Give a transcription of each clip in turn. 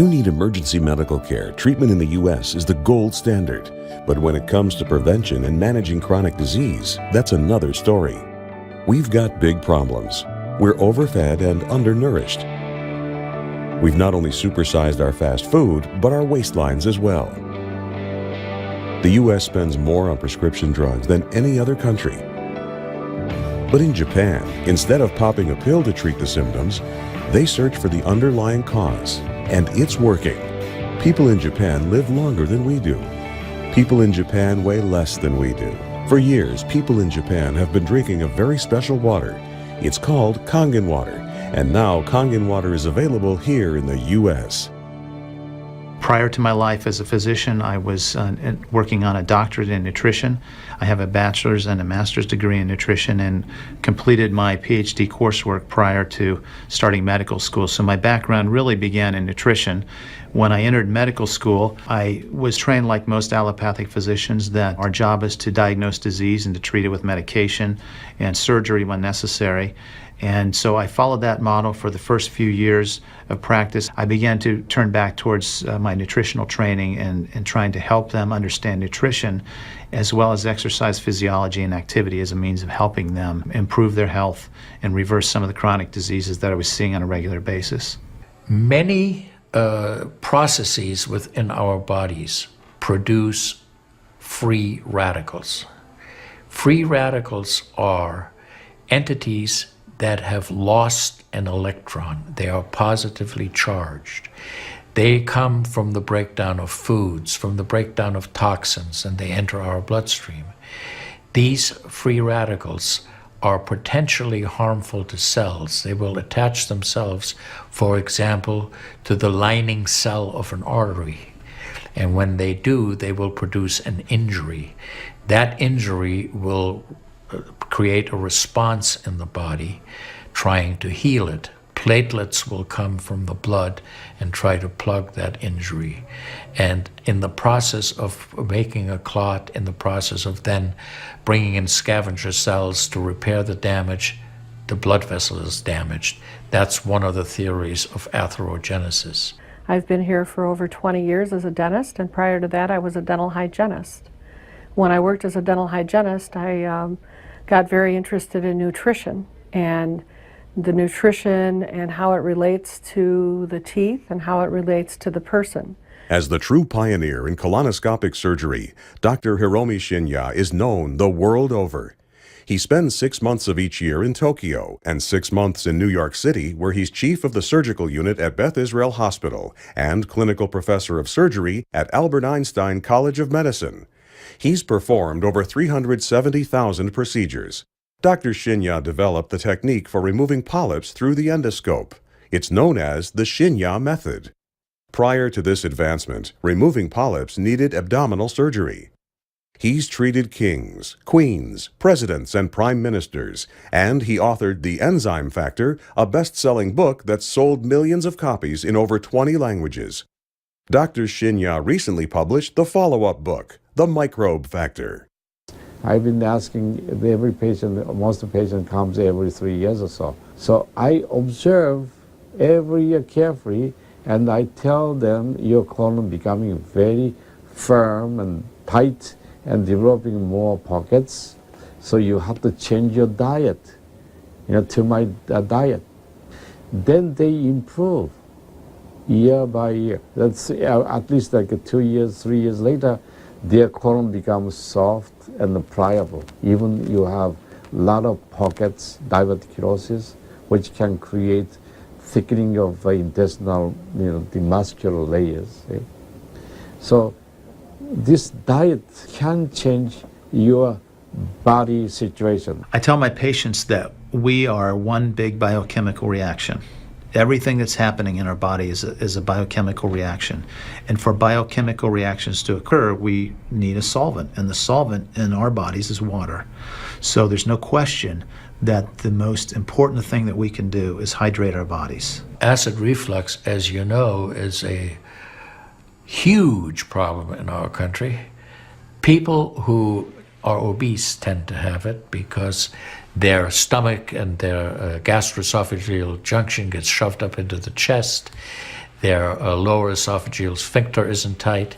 You need emergency medical care. Treatment in the U.S. is the gold standard. But when it comes to prevention and managing chronic disease, that's another story. We've got big problems. We're overfed and undernourished. We've not only supersized our fast food, but our waistlines as well. The U.S. spends more on prescription drugs than any other country. But in Japan, instead of popping a pill to treat the symptoms, they search for the underlying cause. And it's working. People in Japan live longer than we do. People in Japan weigh less than we do. For years, people in Japan have been drinking a very special water. It's called Kangen water, and now Kangen water is available here in the U.S. Prior to my life as a physician, I was working on a doctorate in nutrition. I have a bachelor's and a master's degree in nutrition and completed my PhD coursework prior to starting medical school. So my background really began in nutrition. When I entered medical school, I was trained like most allopathic physicians that our job is to diagnose disease and to treat it with medication and surgery when necessary. And so I followed that model for the first few years of practice. I began to turn back towards my nutritional training and trying to help them understand nutrition as well as exercise physiology and activity as a means of helping them improve their health and reverse some of the chronic diseases that I was seeing on a regular basis. Many processes within our bodies produce free radicals. Free radicals are entities that have lost an electron. They are positively charged. They come from the breakdown of foods, from the breakdown of toxins, and they enter our bloodstream. These free radicals are potentially harmful to cells. They will attach themselves, for example, to the lining cell of an artery. And when they do, they will produce an injury. That injury will create a response in the body trying to heal it. Platelets will come from the blood and try to plug that injury. And in the process of making a clot, in the process of then bringing in scavenger cells to repair the damage, the blood vessel is damaged. That's one of the theories of atherogenesis. I've been here for over 20 years as a dentist, and prior to that I was a dental hygienist. When I worked as a dental hygienist, I got very interested in nutrition and the nutrition and how it relates to the teeth and how it relates to the person. As the true pioneer in colonoscopic surgery, Dr. Hiromi Shinya is known the world over. He spends 6 months of each year in Tokyo and 6 months in New York City, where he's chief of the surgical unit at Beth Israel Hospital and clinical professor of surgery at Albert Einstein College of Medicine. He's performed over 370,000 procedures. Dr. Shinya developed the technique for removing polyps through the endoscope. It's known as the Shinya method. Prior to this advancement, removing polyps needed abdominal surgery. He's treated kings, queens, presidents, and prime ministers, and he authored The Enzyme Factor, a best-selling book that's sold millions of copies in over 20 languages. Dr. Shinya recently published the follow-up book, The Microbe Factor. I've been asking every patient, most of the patient comes every 3 years or so. So I observe every year carefully, and I tell them your colon becoming very firm and tight and developing more pockets. So you have to change your diet, to my diet. Then they improve year by year. That's at least like 2 years, 3 years later, their colon becomes soft and pliable. Even you have a lot of pockets, diverticulosis, which can create thickening of intestinal, the muscular layers. So this diet can change your body situation. I tell my patients that we are one big biochemical reaction. Everything that's happening in our body is a biochemical reaction. And for biochemical reactions to occur, we need a solvent. And the solvent in our bodies is water. So there's no question that the most important thing that we can do is hydrate our bodies. Acid reflux, as you know, is a huge problem in our country. People who are obese tend to have it because their stomach and their gastroesophageal junction gets shoved up into the chest. Their lower esophageal sphincter isn't tight,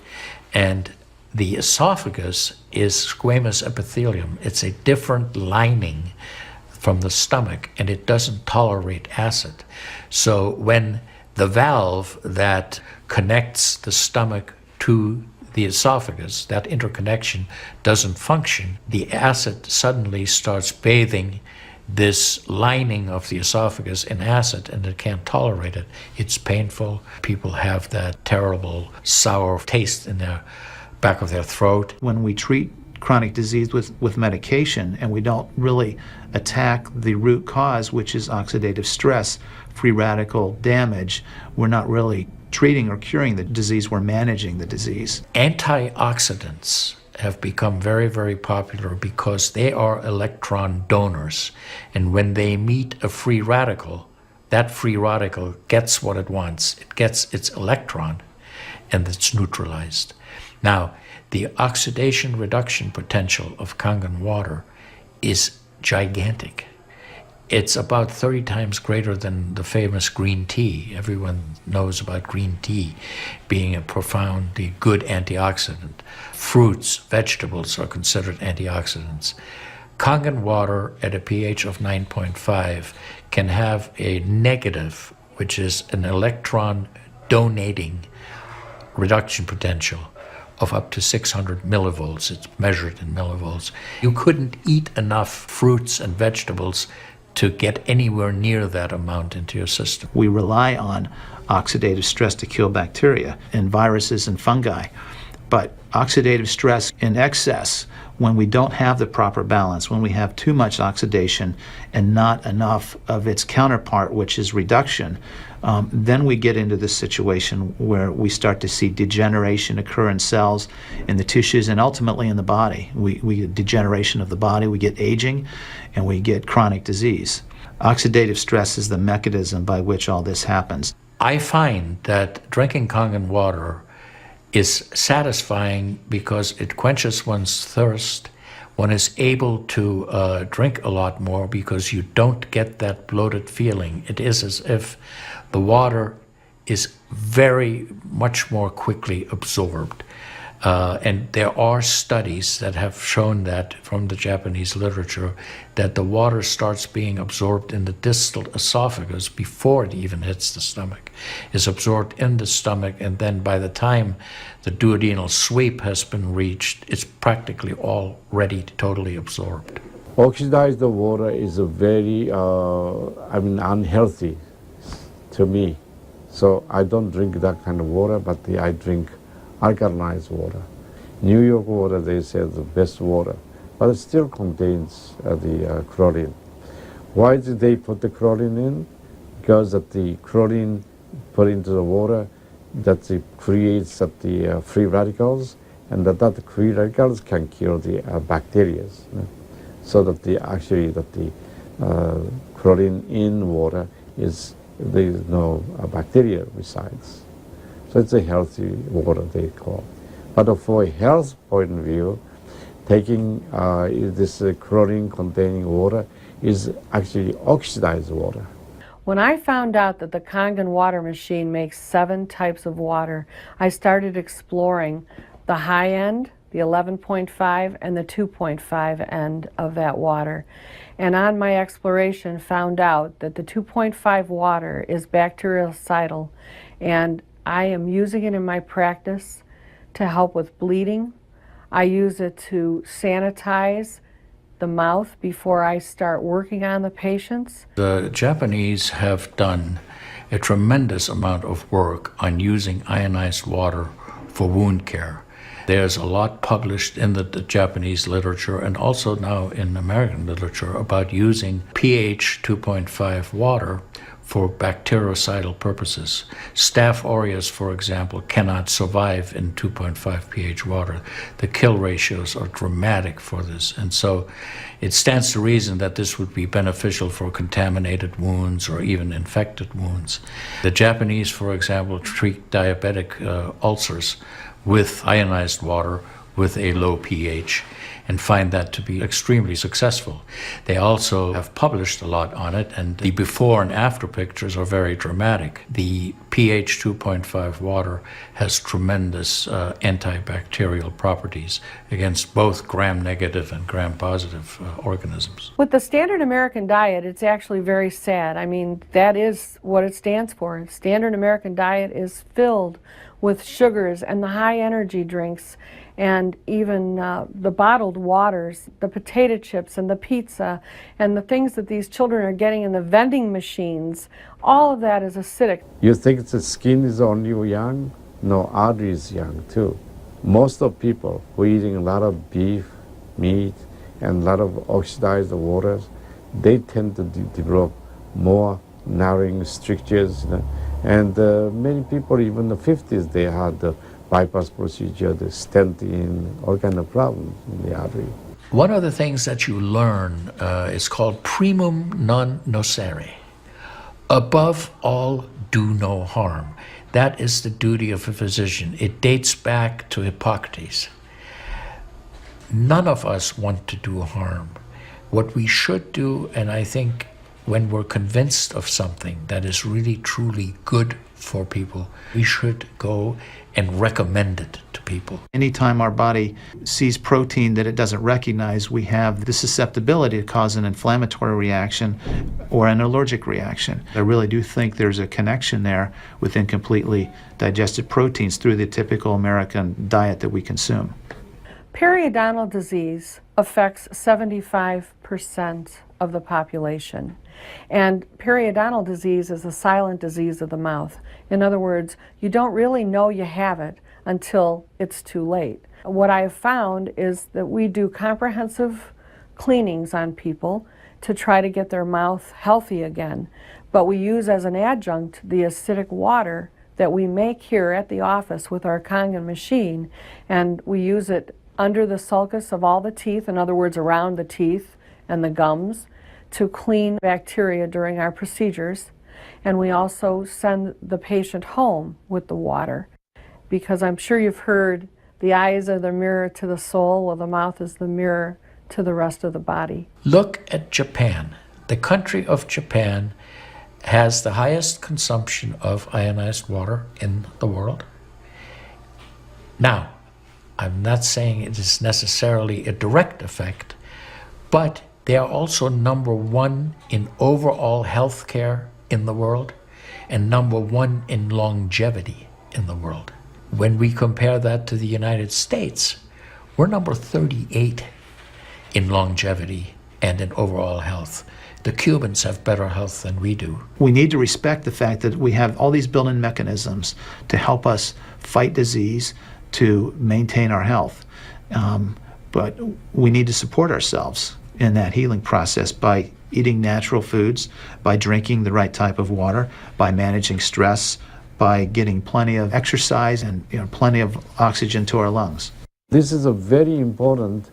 and the esophagus is squamous epithelium. It's a different lining from the stomach, and it doesn't tolerate acid. So when the valve that connects the stomach to the esophagus, that interconnection doesn't function, the acid suddenly starts bathing this lining of the esophagus in acid, and it can't tolerate it. It's painful. People have that terrible sour taste in the back of their throat. When we treat chronic disease with medication and we don't really attack the root cause, which is oxidative stress, free radical damage, we're not really treating or curing the disease, we're managing the disease. Antioxidants have become very, very popular because they are electron donors. And when they meet a free radical, that free radical gets what it wants. It gets its electron, and it's neutralized. Now, the oxidation reduction potential of Kangen water is gigantic. It's about 30 times greater than the famous green tea. Everyone knows about green tea being a profoundly good antioxidant. Fruits, vegetables are considered antioxidants. Kangen water at a pH of 9.5 can have a negative, which is an electron donating reduction potential of up to 600 millivolts. It's measured in millivolts. You couldn't eat enough fruits and vegetables to get anywhere near that amount into your system. We rely on oxidative stress to kill bacteria and viruses and fungi. But oxidative stress in excess, when we don't have the proper balance, when we have too much oxidation and not enough of its counterpart, which is reduction, then we get into this situation where we start to see degeneration occur in cells, in the tissues, and ultimately in the body. We get degeneration of the body, we get aging, and we get chronic disease. Oxidative stress is the mechanism by which all this happens. I find that drinking Kangen water is satisfying because it quenches one's thirst. One is able to drink a lot more because you don't get that bloated feeling. It is as if the water is very much more quickly absorbed. And there are studies that have shown that from the Japanese literature that the water starts being absorbed in the distal esophagus before it even hits the stomach. It's absorbed in the stomach, and then by the time the duodenal sweep has been reached, it's practically already totally absorbed. Oxidized water is a very, unhealthy to me. So I don't drink that kind of water, but I drink alkalinized water. New York water, they say, is the best water, but it still contains the chlorine. Why did they put the chlorine in? Because that the chlorine put into the water, that it creates the free radicals, and that free radicals can kill the bacteria. So that the chlorine in water is, there is no bacteria resides. So it's a healthy water, they call. But for a health point of view, taking this chlorine-containing water is actually oxidized water. When I found out that the Kangen water machine makes 7 types of water, I started exploring the high end, the 11.5, and the 2.5 end of that water. And on my exploration, found out that the 2.5 water is bactericidal, and I am using it in my practice to help with bleeding. I use it to sanitize the mouth before I start working on the patients. The Japanese have done a tremendous amount of work on using ionized water for wound care. There's a lot published in the Japanese literature and also now in American literature about using pH 2.5 water for bactericidal purposes. Staph aureus, for example, cannot survive in 2.5 pH water. The kill ratios are dramatic for this, and so it stands to reason that this would be beneficial for contaminated wounds or even infected wounds. The Japanese, for example, treat diabetic ulcers with ionized water with a low pH and find that to be extremely successful. They also have published a lot on it, and the before and after pictures are very dramatic. The pH 2.5 water has tremendous antibacterial properties against both gram-negative and gram-positive organisms. With the standard American diet, it's actually very sad. I mean, that is what it stands for. Standard American diet is filled with sugars and the high energy drinks and even the bottled waters, the potato chips and the pizza and the things that these children are getting in the vending machines. All of that is acidic. You think the skin is only young? No, artery is young too. Most of people who are eating a lot of beef, meat, and a lot of oxidized waters, they tend to develop more narrowing strictures. And many people, even in the 50s, they had the bypass procedure, the stent in, all kind of problems in the artery. One of the things that you learn is called primum non nocere. Above all, do no harm. That is the duty of a physician. It dates back to Hippocrates. None of us want to do harm. What we should do, and I think when we're convinced of something that is really truly good for people, we should go and recommend it to people. Anytime our body sees protein that it doesn't recognize, we have the susceptibility to cause an inflammatory reaction or an allergic reaction. I really do think there's a connection there with incompletely digested proteins through the typical American diet that we consume. Periodontal disease affects 75% of the population. And periodontal disease is a silent disease of the mouth. In other words, you don't really know you have it until it's too late. What I have found is that we do comprehensive cleanings on people to try to get their mouth healthy again. But we use as an adjunct the acidic water that we make here at the office with our Kangen machine, and we use it under the sulcus of all the teeth, in other words, around the teeth and the gums, to clean bacteria during our procedures. And we also send the patient home with the water, because I'm sure you've heard the eyes are the mirror to the soul, while the mouth is the mirror to the rest of the body. Look at Japan. The country of Japan has the highest consumption of ionized water in the world. Now, I'm not saying it is necessarily a direct effect, but they are also number one in overall health care in the world and number one in longevity in the world. When we compare that to the United States, we're number 38 in longevity and in overall health. The Cubans have better health than we do. We need to respect the fact that we have all these built-in mechanisms to help us fight disease, to maintain our health. But we need to support ourselves in that healing process by eating natural foods, by drinking the right type of water, by managing stress, by getting plenty of exercise and plenty of oxygen to our lungs. This is a very important.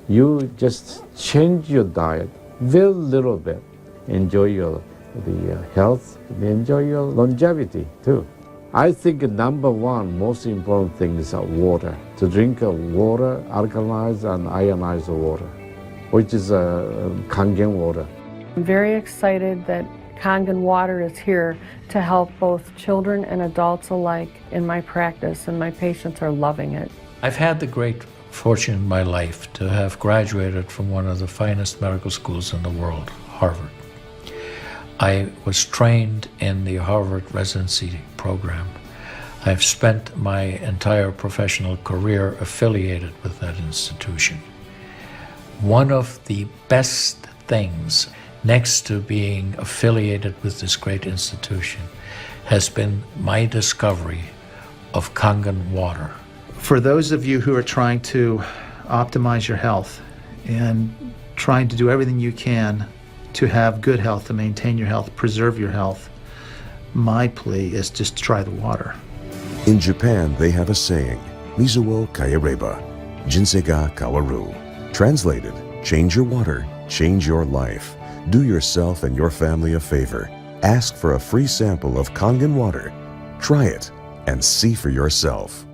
You just change your diet very little bit. Enjoy the health, enjoy your longevity too. I think number one most important thing is water. To drink water, alkalized and ionized water, which is Kangen water. I'm very excited that Kangen water is here to help both children and adults alike in my practice, and my patients are loving it. I've had the great fortune in my life to have graduated from one of the finest medical schools in the world, Harvard. I was trained in the Harvard residency program. I've spent my entire professional career affiliated with that institution. One of the best things, next to being affiliated with this great institution, has been my discovery of Kangen water. For those of you who are trying to optimize your health and trying to do everything you can to have good health, to maintain your health, preserve your health, my plea is just to try the water. In Japan, they have a saying, Mizuo kaereba, jinsei ga kawaru. Translated, change your water, change your life. Do yourself and your family a favor. Ask for a free sample of Kangen water. Try it and see for yourself.